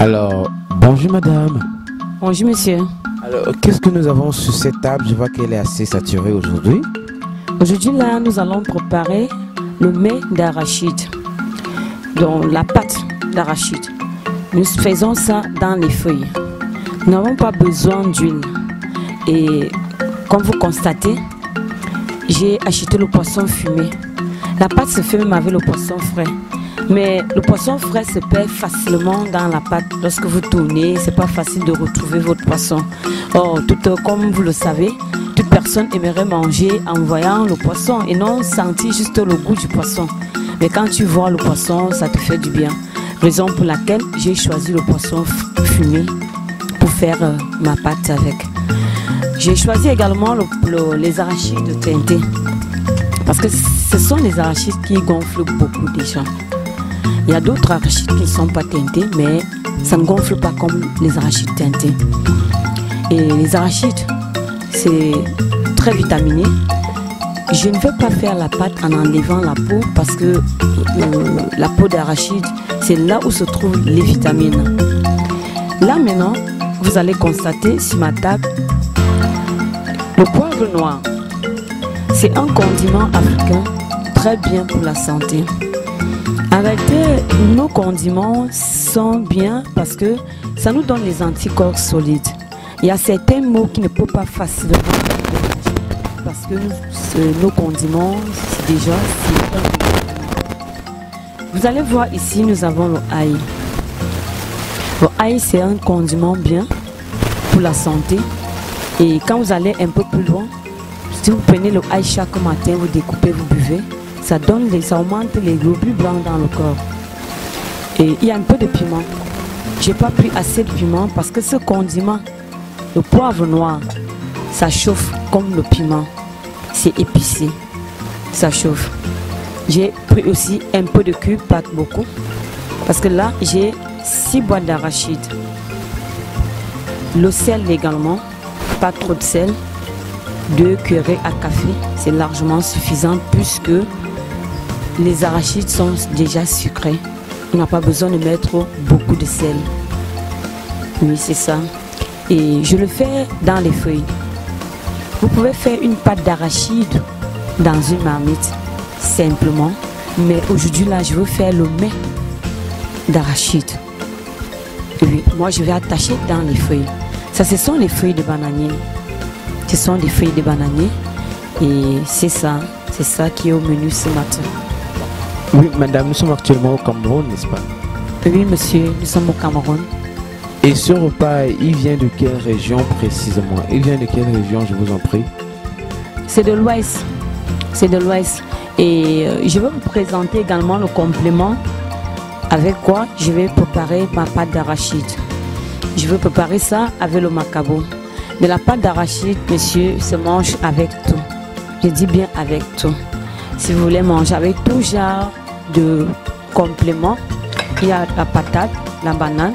Alors, bonjour madame. Bonjour monsieur. Alors, qu'est-ce que nous avons sur cette table? Je vois qu'elle est assez saturée aujourd'hui. Aujourd'hui là, nous allons préparer le mets d'arachide. Donc la pâte d'arachide. Nous faisons ça dans les feuilles. Nous n'avons pas besoin d'huile. Et comme vous constatez, j'ai acheté le poisson fumé. La pâte se fait même avec le poisson frais. Mais le poisson frais se perd facilement dans la pâte. Lorsque vous tournez, c'est pas facile de retrouver votre poisson. Or, comme vous le savez, toute personne aimerait manger en voyant le poisson et non sentir juste le goût du poisson. Mais quand tu vois le poisson, ça te fait du bien. Raison pour laquelle j'ai choisi le poisson fumé pour faire ma pâte avec. J'ai choisi également les arachides teintés. Parce que ce sont les arachides qui gonflent beaucoup déjà. Il y a d'autres arachides qui ne sont pas teintés, mais ça ne gonfle pas comme les arachides teintés. Et les arachides, c'est très vitaminé. Je ne veux pas faire la pâte en enlevant la peau parce que la peau d'arachide, c'est là où se trouvent les vitamines. Là maintenant, vous allez constater sur ma table le poivre noir. C'est un condiment africain très bien pour la santé. En réalité, nos condiments sont bien parce que ça nous donne les anticorps solides. Il y a certains mots qui ne peuvent pas facilement parce que nos condiments, déjà, vous allez voir ici, nous avons le ail. Le ail, c'est un condiment bien pour la santé. Et quand vous allez un peu plus loin, si vous prenez le ail chaque matin, vous découpez, vous buvez, ça augmente les globules blancs dans le corps. Et il y a un peu de piment. J'ai pas pris assez de piment parce que ce condiment, le poivre noir, ça chauffe comme le piment. C'est épicé, ça chauffe. J'ai pris aussi un peu de cube, pas beaucoup, parce que là j'ai 6 boîtes d'arachide. Le sel également, pas trop de sel. 2 cuillerées à café, c'est largement suffisant puisque les arachides sont déjà sucrés. On n'a pas besoin de mettre beaucoup de sel. Oui, c'est ça. Et je le fais dans les feuilles. Vous pouvez faire une pâte d'arachide dans une marmite, simplement. Mais aujourd'hui, là, je veux faire le mets d'arachide. Oui, moi, je vais attacher dans les feuilles. Ça, ce sont les feuilles de bananier. Ce sont des feuilles de bananier. Et c'est ça qui est au menu ce matin. Oui, madame, nous sommes actuellement au Cameroun, n'est-ce pas? Oui, monsieur, nous sommes au Cameroun. Et ce repas, il vient de quelle région précisément? Il vient de quelle région, je vous en prie? C'est de l'Ouest. C'est de l'Ouest. Et je vais vous présenter également le complément avec quoi je vais préparer ma pâte d'arachide. Je vais préparer ça avec le macabo. De la pâte d'arachide, monsieur, se mange avec tout. Je dis bien avec tout. Si vous voulez manger avec tout genre de compléments, il y a la patate, la banane,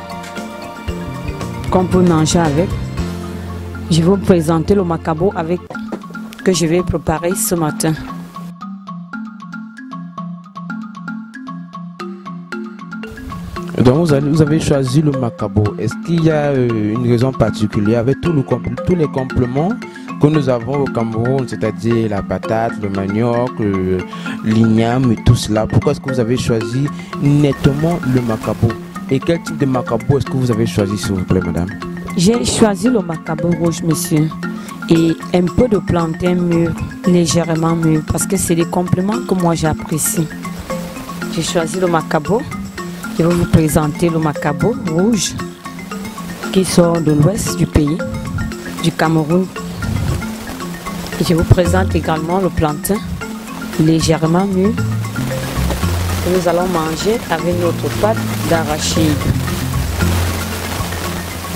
qu'on peut manger avec. Je vais vous présenter le macabo avec que je vais préparer ce matin. Donc vous avez choisi le macabo. Est-ce qu'il y a une raison particulière avec tous les compléments que nous avons au Cameroun, c'est-à-dire la patate, le manioc, l'igname et tout cela? Pourquoi est-ce que vous avez choisi nettement le macabo? Et quel type de macabo est-ce que vous avez choisi, s'il vous plaît, madame? J'ai choisi le macabo rouge, monsieur, et un peu de plantain mûr, légèrement mûr, parce que c'est des compléments que moi j'apprécie. J'ai choisi le macabo. Je vais vous présenter le macabo rouge qui sort de l'ouest du pays, du Cameroun. Et je vous présente également le plantain légèrement mûr que nous allons manger avec notre pâte d'arachide.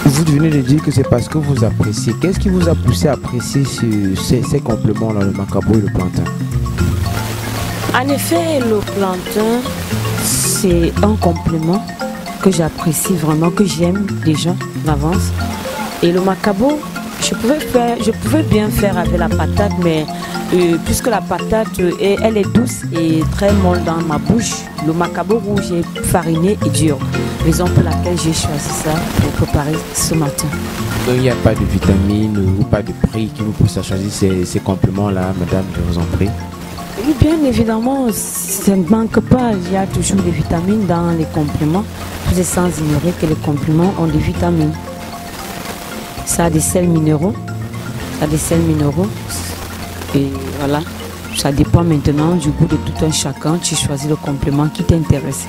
Vous venez de dire que c'est parce que vous appréciez. Qu'est-ce qui vous a poussé à apprécier ces compléments-là, le macabo et le plantain? En effet, le plantain, c'est un complément que j'apprécie vraiment, que j'aime déjà d'avance. Et le macabo, Je pouvais bien faire avec la patate, mais puisque la patate, elle est douce et très molle dans ma bouche, le macabo rouge est fariné et dur. Raison pour laquelle j'ai choisi ça pour préparer ce matin. Donc il n'y a pas de vitamines ou pas de prix qui vous pousse à choisir ces compléments-là, madame, je vous en prie. Oui, bien évidemment, ça ne manque pas. Il y a toujours des vitamines dans les compléments. Vous êtes sans ignorer que les compléments ont des vitamines. Ça a des sels minéraux. Et voilà, ça dépend maintenant du goût de tout un chacun. Tu choisis le complément qui t'intéresse.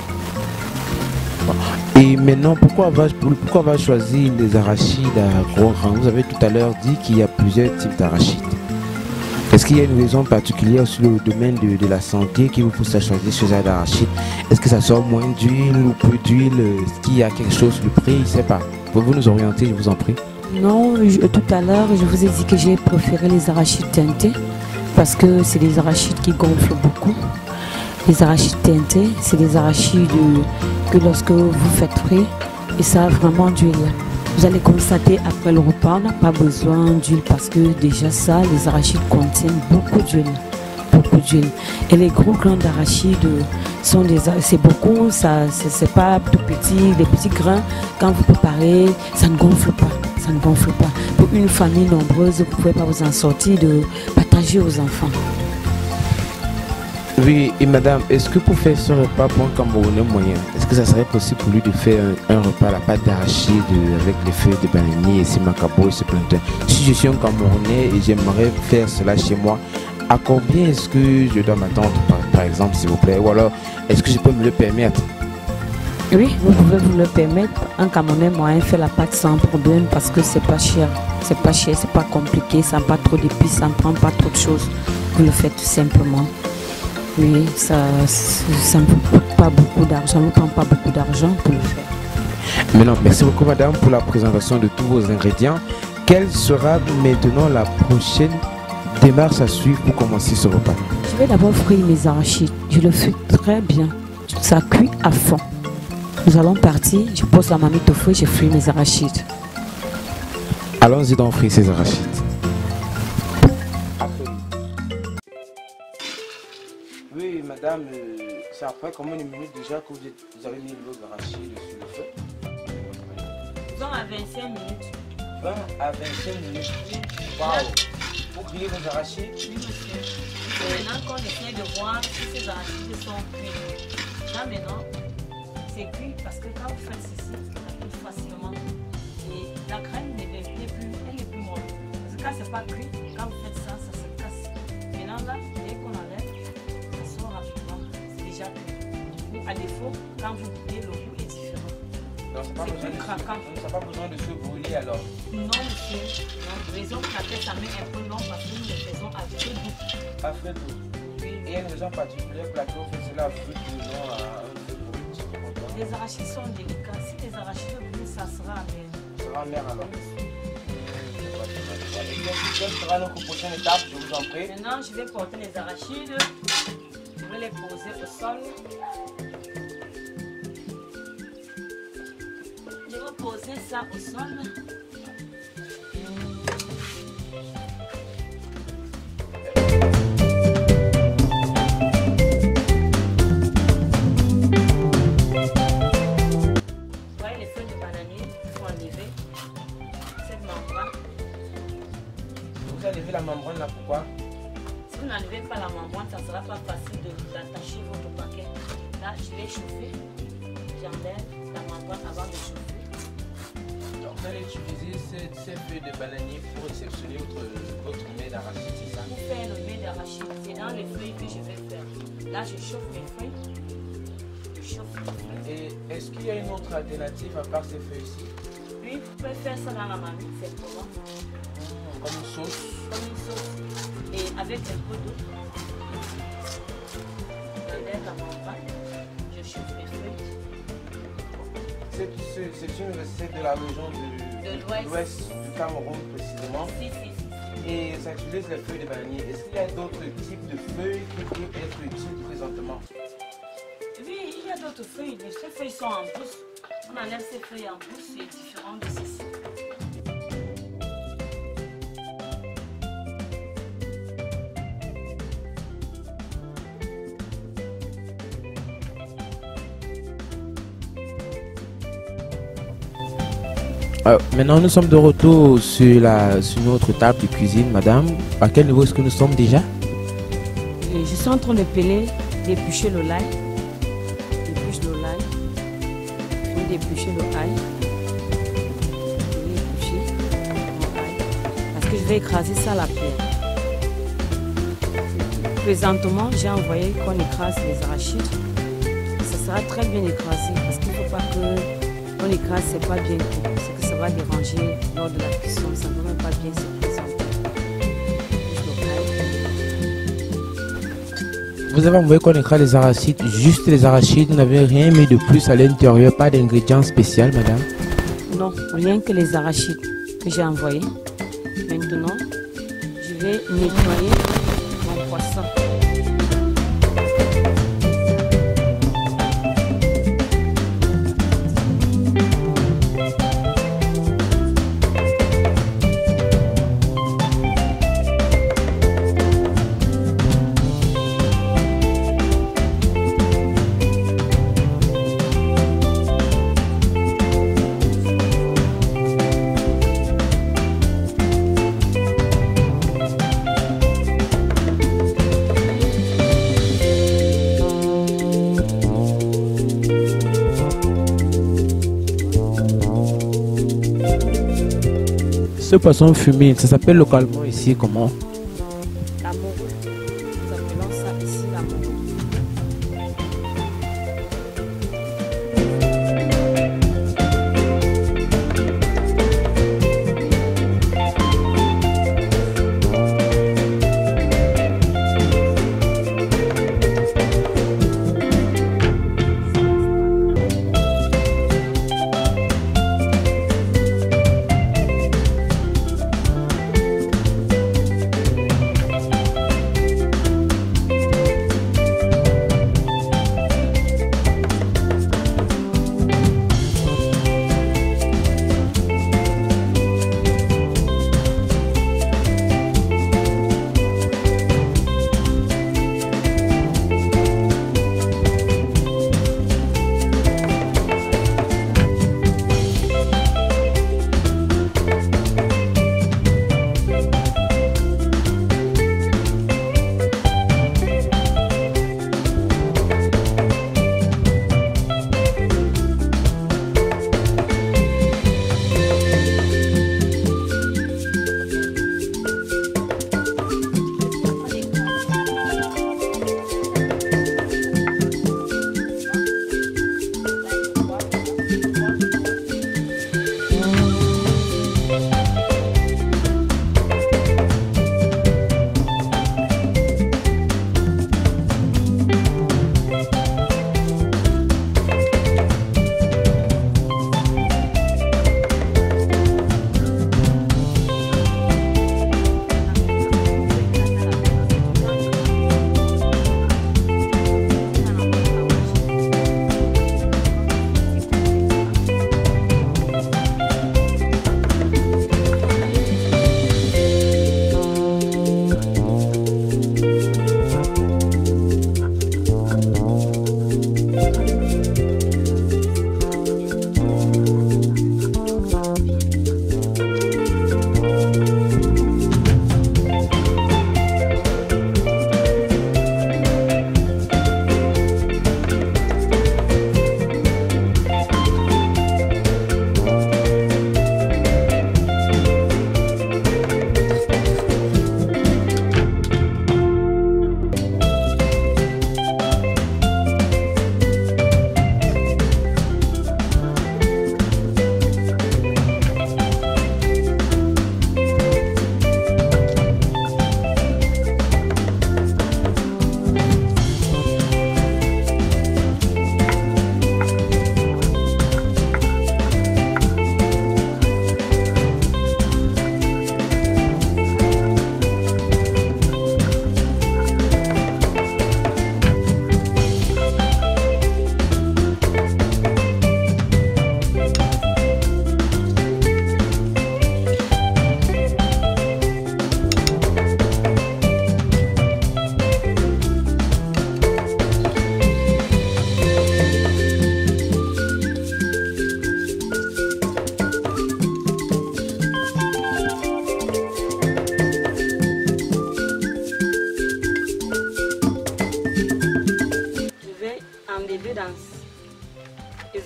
Et maintenant, pourquoi avoir choisi les arachides à gros grains? Vous avez tout à l'heure dit qu'il y a plusieurs types d'arachides. Est-ce qu'il y a une raison particulière sur le domaine de la santé qui vous pousse à choisir ce genre d'arachide? Est-ce que ça sort moins d'huile ou plus d'huile? Est-ce qu'il y a quelque chose de prix? Je ne sais pas. Pouvez-vous nous orienter, je vous en prie? Non, tout à l'heure, je vous ai dit que j'ai préféré les arachides teintés parce que c'est des arachides qui gonflent beaucoup. Les arachides teintés, c'est des arachides que lorsque vous faites frais, et ça a vraiment d'huile. Vous allez constater après le repas, on n'a pas besoin d'huile parce que déjà ça, les arachides contiennent beaucoup d'huile. Et les gros grains d'arachides c'est beaucoup, c'est pas tout petit, les petits grains, quand vous préparez, ça ne gonfle pas. Pour une famille nombreuse, vous ne pouvez pas vous en sortir de partager aux enfants. Oui, et madame, est-ce que pour faire ce repas pour un Camerounais moyen, est-ce que ça serait possible pour lui de faire un repas à la pâte d'arachide avec les feuilles de bananier et ces macabos et ces plantains? Si je suis un Camerounais et j'aimerais faire cela chez moi, à combien est-ce que je dois m'attendre par exemple, s'il vous plaît? Ou alors, est-ce que je peux me le permettre? Oui, vous pouvez vous le permettre. Un Camerounais moyen fait la pâte sans problème parce que c'est pas cher. C'est pas compliqué, ça n'a pas trop d'épices, ça ne prend pas trop de choses. Vous le faites tout simplement. Oui, ça ne vous coûte pas beaucoup d'argent, ne prend pas beaucoup d'argent pour le faire. Maintenant, merci beaucoup madame pour la présentation de tous vos ingrédients. Quelle sera maintenant la prochaine démarche à suivre pour commencer ce repas? Je vais d'abord frire mes arachides. Je le fais très bien. Ça cuit à fond. Nous allons partir. Je pose la marmite au feu et je fris mes arachides. Allons-y donc frire ces arachides. Oui, madame, c'est après combien de minutes déjà que vous avez mis l'eau d'arachide sur le feu? 20 à 25 minutes. 20 à 25 minutes. Waouh! Pour griller vos arachides? Oui, monsieur. Maintenant qu'on essaie de voir si ces arachides sont cuits. Là maintenant, c'est cuit parce que quand vous faites ceci, ça cuit facilement. Et la crème n'est plus molle. Parce que quand c'est pas cuit, quand vous faites ça, ça se casse. Maintenant là, dès qu'on enlève, ça sort rapidement. C'est déjà cuit. Ou à défaut, quand vous brûlez, le goût est différent. Donc ça n'a pas besoin de se brûler alors? Non, monsieur. Non, raison pour laquelle ça met un peu long parce que nous le faisons à feu doux. À feu doux. Oui. Et il y a une raison particulière pour laquelle on fait cela à feu doux, non à un feu brûlé? Les arachides sont délicats. Si les arachides brûlent, ça sera amer. Ça sera amer alors. Et quelle sera notre prochaine étape, je vous en prie? Maintenant, je vais porter les arachides. Je vais les poser au sol. Je vais poser ça au sol. Voyez les feuilles de bananier, il faut enlever cette membrane. Vous allez lever la membrane là, pourquoi? Si vous n'enlevez pas la membrane, ça ne sera pas facile d'attacher votre paquet. Là, je vais chauffer. J'enlève la membrane avant de chauffer. Donc vous allez utiliser ces feuilles de bananier pour réceptionner votre mets d'arachide, c'est ça? Pour faire le mets d'arachide, c'est dans les feuilles que je vais faire. Là, je chauffe mes feuilles. Et est-ce qu'il y a une autre alternative à part ces feuilles-ci? Oui, vous pouvez faire ça dans la marmite, c'est comment? Comme une sauce? Comme une sauce. Et avec un peu d'eau. J'enlève la membrane. Je chauffe mes feuilles. C'est une recette de la région de l'ouest du Cameroun précisément. Si. Et ça utilise les feuilles de bananier. Est-ce qu'il y a d'autres types de feuilles qui peuvent être utiles présentement? Oui, il y a d'autres feuilles. Ces feuilles sont en brousse. On enlève ces feuilles en brousse, c'est différent de ceci. Maintenant, nous sommes de retour sur notre table de cuisine, madame. À quel niveau est-ce que nous sommes déjà? Et je suis en train de peler, d'éplucher le l'ail. J'épluche le l'ail. Je vais d'éplucher le ail. Je vais éplucher mon ail. Parce que je vais écraser ça à la pierre. Présentement, j'ai envoyé qu'on écrase les arachides. Ça sera très bien écrasé parce qu'il ne faut pas qu'on écrase, c'est pas bien tout. C'est que ça va déranger lors de la cuisson, ça ne va même pas bien se présenter. Vous avez envoyé qu'on écrase les arachides, juste les arachides, vous n'avez rien mis de plus à l'intérieur, pas d'ingrédients spéciaux, madame? Non, rien que les arachides que j'ai envoyés. Maintenant, je vais nettoyer mon poisson. Ce poisson fumé, ça s'appelle localement ici comment? La morue. Nous appelons ça ici la morue.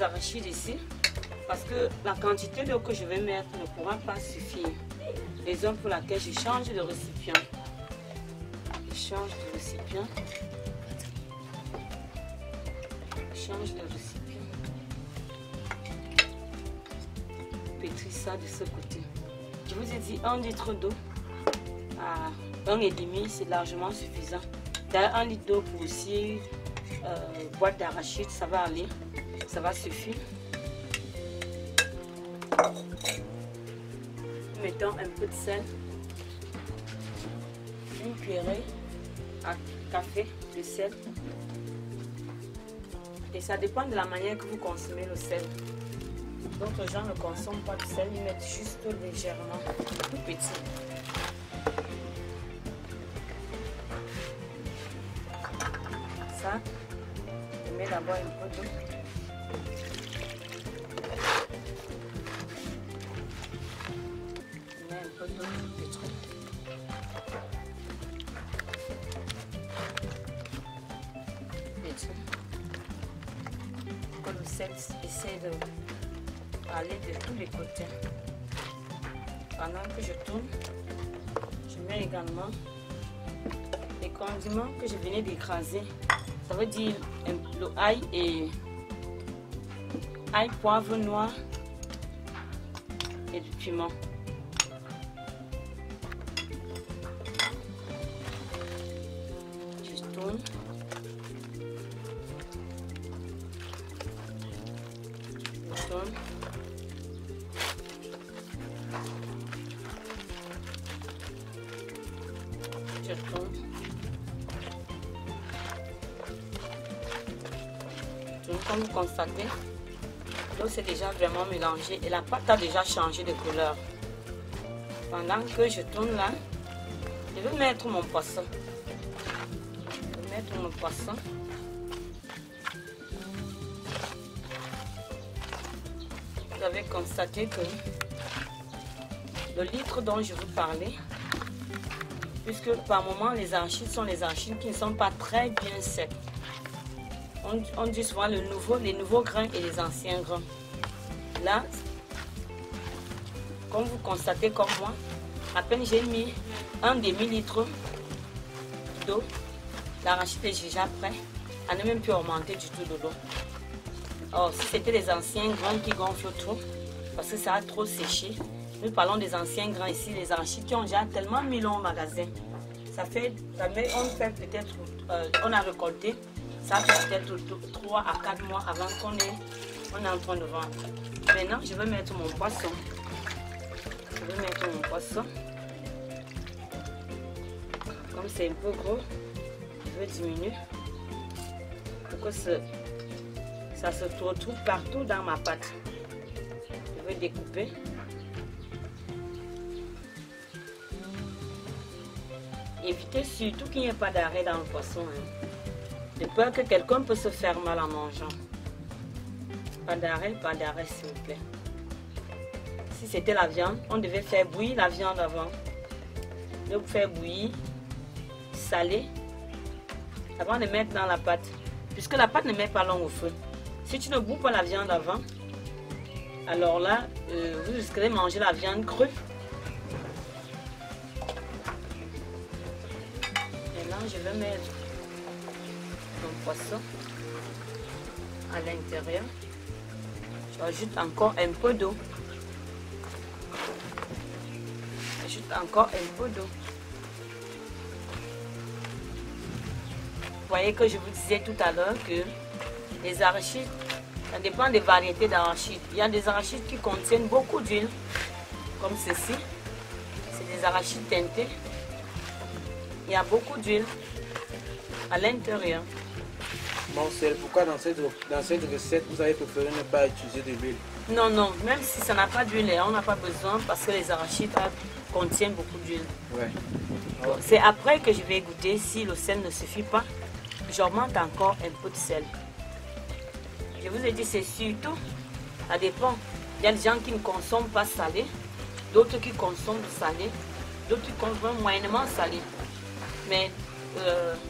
arachides ici parce que la quantité d'eau que je vais mettre ne pourra pas suffire. Raison pour laquelle je change de récipient. Je change de récipient. Je change de récipient. Pétris ça de ce côté. Je vous ai dit 1 litre d'eau à 1,5, c'est largement suffisant. D'ailleurs, 1 litre d'eau pour aussi boîte d'arachide, ça va aller, ça va suffire. Mettons un peu de sel, une cuillerée à café de sel. Et ça dépend de la manière que vous consommez le sel. D'autres gens ne consomment pas de sel, ils mettent juste légèrement, tout petit. Ça, je mets d'abord un peu d'eau. Je mets un peu d'eau pétrole. Que le sel essaie de aller de tous les côtés. Pendant que je tourne, je mets également les condiments que je venais d'écraser. Ça veut dire le ail et ail, poivre noir et du piment. Je tourne. Je tourne. Je tourne. Comme vous constatez, l'eau s'est déjà vraiment mélangée et la pâte a déjà changé de couleur. Pendant que je tourne là, je vais mettre mon poisson. Je vais mettre mon poisson. Vous avez constaté que le litre dont je vous parlais, puisque par moment les arachides sont les arachides qui ne sont pas très bien secs. On dit souvent les nouveaux grains et les anciens grains. Là, comme vous constatez comme moi, à peine j'ai mis un demi-litre d'eau, l'arachide est déjà prêt à ne même plus augmenter du tout de l'eau. Or, si c'était les anciens grains qui gonflent trop, parce que ça a trop séché, nous parlons des anciens grains ici, les arachides qui ont déjà tellement mis l'eau au magasin. On fait peut-être, on a récolté. Ça fait peut-être 3 à 4 mois avant qu'on est en train de vendre. Maintenant, je vais mettre mon poisson. Je vais mettre mon poisson. Comme c'est un peu gros, je vais diminuer pour que ça se retrouve partout dans ma pâte. Je vais découper. Évitez surtout qu'il n'y ait pas d'arrêt dans le poisson. De peur que quelqu'un peut se faire mal en mangeant. Pas d'arrêt, s'il vous plaît. Si c'était la viande, on devait faire bouillir la viande avant. De faire bouillir, saler, avant de mettre dans la pâte. Puisque la pâte ne met pas long au feu. Si tu ne bouilles pas la viande avant, alors là, vous risquerez de manger la viande crue. Maintenant, je vais mettre mon poisson à l'intérieur. J'ajoute encore un peu d'eau. J'ajoute encore un peu d'eau. Vous voyez que je vous disais tout à l'heure que les arachides, ça dépend des variétés d'arachides. Il y a des arachides qui contiennent beaucoup d'huile, comme ceci. C'est des arachides teintés. Il y a beaucoup d'huile à l'intérieur. Bon, c'est pourquoi dans cette recette, vous avez préféré ne pas utiliser de l'huile? Non, non, même si ça n'a pas d'huile, on n'a pas besoin parce que les arachides contiennent beaucoup d'huile. Ouais. Bon, c'est après que je vais goûter. Si le sel ne suffit pas, j'augmente encore un peu de sel. Je vous ai dit, c'est surtout, ça dépend. Il y a des gens qui ne consomment pas salé, d'autres qui consomment salé, d'autres qui consomment moyennement salé. Mais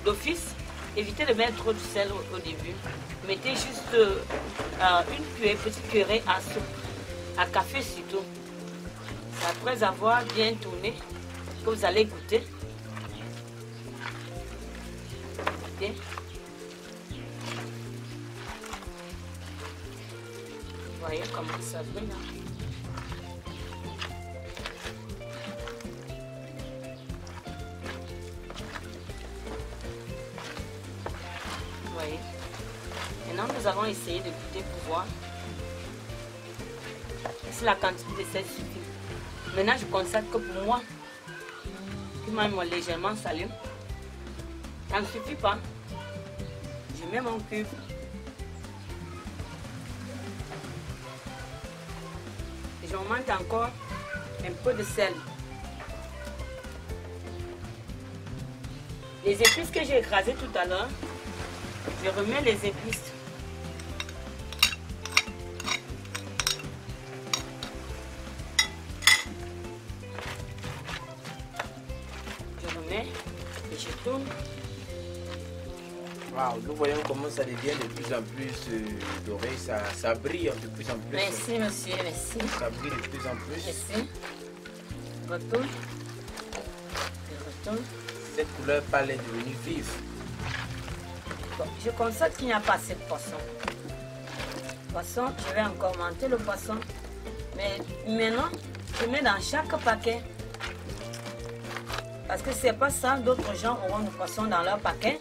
d'office, évitez de mettre trop de sel au début. Mettez juste une petite cuillerée à soupe, à café surtout. Après avoir bien tourné, que vous allez goûter. Goûtez. Vous voyez comment ça brille là. Vous voyez. Maintenant nous allons essayer de goûter pour voir si la quantité de sel suffit. Maintenant je constate que pour moi, qui même légèrement salé, ça ne suffit pas. Je mets mon cube. Et je monte encore un peu de sel. Les épices que j'ai écrasées tout à l'heure, je remets les épices. Je remets et je tourne. Wow, nous voyons comment ça devient de plus en plus doré, ça brille de plus en plus. Merci monsieur, merci. Ça brille de plus en plus. Merci. Retourne. Je retourne. Cette couleur pâle est devenue vive. Bon, je constate qu'il n'y a pas assez de poisson. Poisson, je vais encore monter le poisson. Mais maintenant, je mets dans chaque paquet. Parce que c'est pas ça, d'autres gens auront du poisson dans leur paquet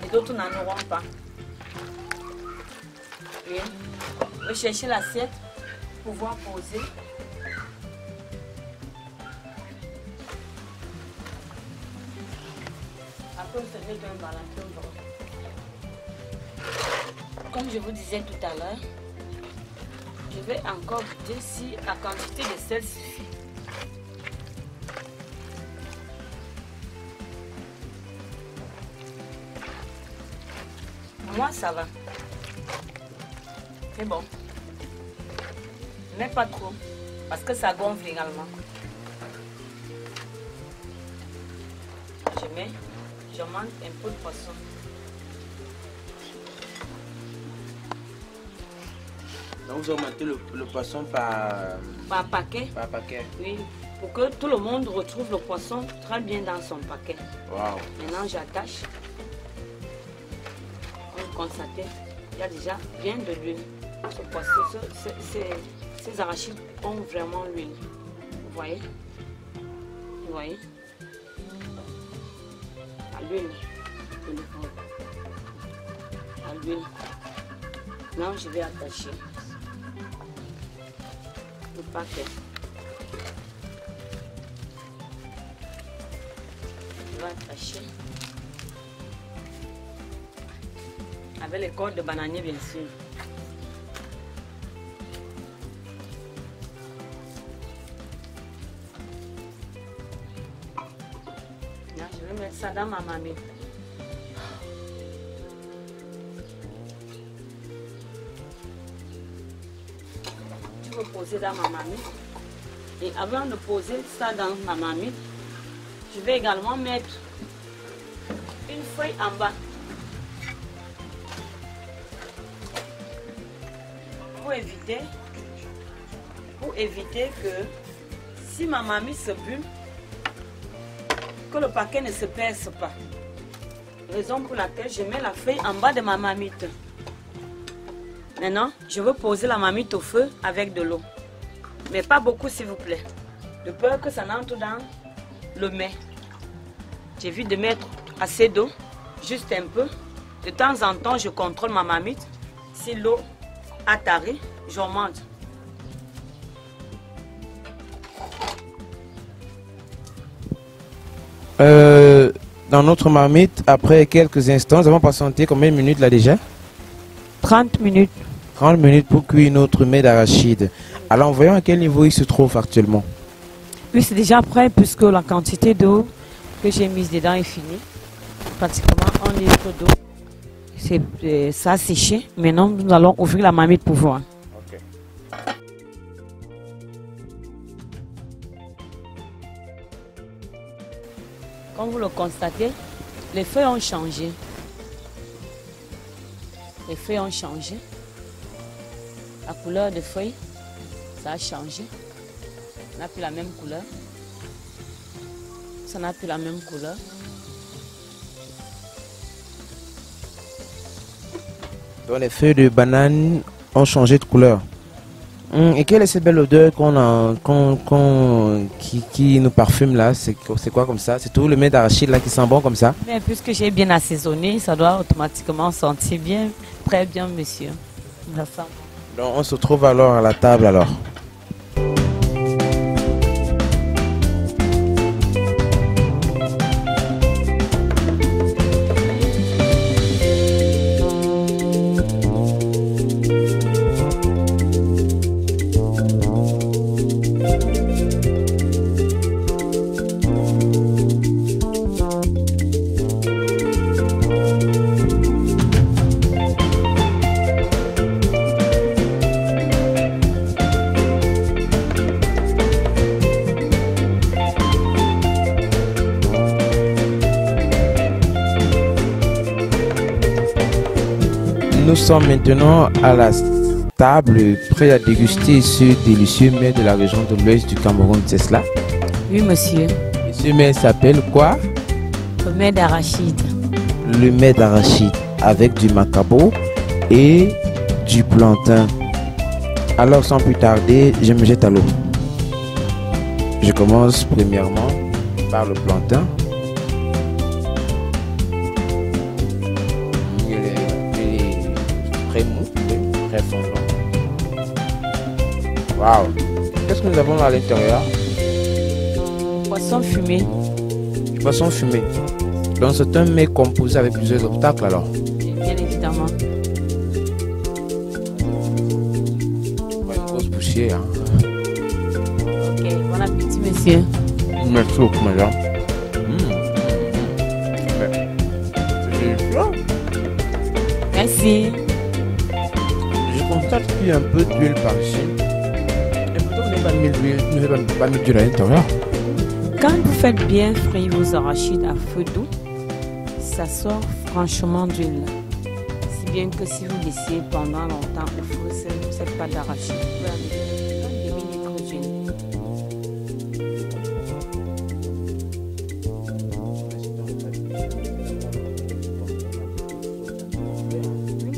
et d'autres n'en auront pas. Oui. Je vais chercher l'assiette pour pouvoir poser. Après, vous savez qu'un balancier au bras. Comme je vous disais tout à l'heure, je vais encore goûter si la quantité de sel suffit. Moi, ça va. C'est bon. Mais pas trop, parce que ça gonfle également. Je monte un peu de poisson. Donc vous augmentez le poisson par paquet. Par paquet. Oui, pour que tout le monde retrouve le poisson très bien dans son paquet. Wow. Maintenant, j'attache. Vous constatez, il y a déjà bien de l'huile. Ce poisson, ces arachides ont vraiment l'huile. Vous voyez? Vous voyez? À l'huile. À l'huile. Maintenant, je vais attacher le paquet. Je vais attacher avec les cordes de bananier, bien sûr. Là, je vais mettre ça dans ma marmite. Je vais poser dans ma marmite. Et avant de poser ça dans ma marmite, je vais également mettre une feuille en bas. Pour éviter que si ma marmite se bulle, que le paquet ne se perce pas. Raison pour laquelle je mets la feuille en bas de ma marmite. Maintenant, je veux poser la marmite au feu avec de l'eau. Mais pas beaucoup s'il vous plaît. De peur que ça n'entre dans le mets. J'évite de mettre assez d'eau, juste un peu. De temps en temps, je contrôle ma marmite. Si l'eau a taré, j'augmente. Dans notre marmite, après quelques instants, nous avons patienté combien de minutes là déjà? 30 minutes. 30 minutes pour cuire notre mets d'arachide. Alors, voyons à quel niveau il se trouve actuellement. Oui, c'est déjà prêt puisque la quantité d'eau que j'ai mise dedans est finie. Pratiquement 1 litre d'eau. Ça a séché. Maintenant, nous allons ouvrir la marmite pour voir. Okay. Comme vous le constatez, les feuilles ont changé. Les feuilles ont changé. La couleur des feuilles, ça a changé. Ça n'a plus la même couleur. Ça n'a plus la même couleur. Donc les feuilles de banane ont changé de couleur. Et quelle est cette belle odeur qui nous parfume là? C'est quoi comme ça? C'est tout le mets d'arachide là qui sent bon comme ça? Mais puisque j'ai bien assaisonné, ça doit automatiquement sentir bien, très bien, monsieur. Ça sent. Donc on se trouve alors à la table alors. Nous sommes maintenant à la table, prêts à déguster ce délicieux mets de la région de l'ouest du Cameroun, c'est cela? Oui, monsieur. Et ce mets s'appelle quoi? Le mets d'arachide. Le mets d'arachide avec du macabo et du plantain. Alors sans plus tarder, je me jette à l'eau. Je commence premièrement par le plantain. Très mou, très fondant. Waouh! Qu'est-ce que nous avons là à l'intérieur? Poisson fumé. Du poisson fumé. Donc c'est un mets composé avec plusieurs obstacles alors. Bien évidemment. Une grosse bouchée. Hein. Ok, bon appétit, monsieur. Merci beaucoup, madame. Merci. Je constate qu'il y a un peu d'huile par ici. Et pourtant, vous n'avez pas mis d'huile, vous n'avez pas mis d'huile à l'intérieur. Quand vous faites bien frire vos arachides à feu doux, ça sort franchement d'huile. Si bien que si vous laissez pendant longtemps au feu cette pâte d'arachide, vous pouvez ajouter un demi-litre d'huile.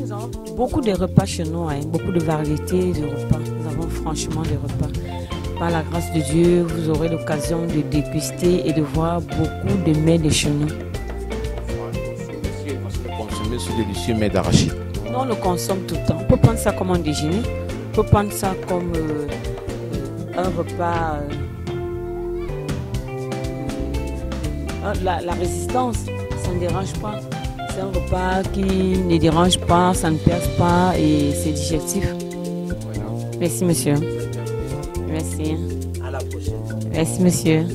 Nous avons beaucoup de repas chez nous, hein, beaucoup de variétés de repas. Nous avons franchement des repas. Par la grâce de Dieu, vous aurez l'occasion de déguster et de voir beaucoup de mets de chez nous. Consommer ce délicieux mets d'arachide. Nous, on le consomme tout le temps. On peut prendre ça comme un déjeuner. On peut prendre ça comme un repas. La résistance, ça ne dérange pas. C'est un repas qui ne dérange pas, ça ne perce pas et c'est digestif. Merci, monsieur. Merci. À la prochaine. Merci, monsieur.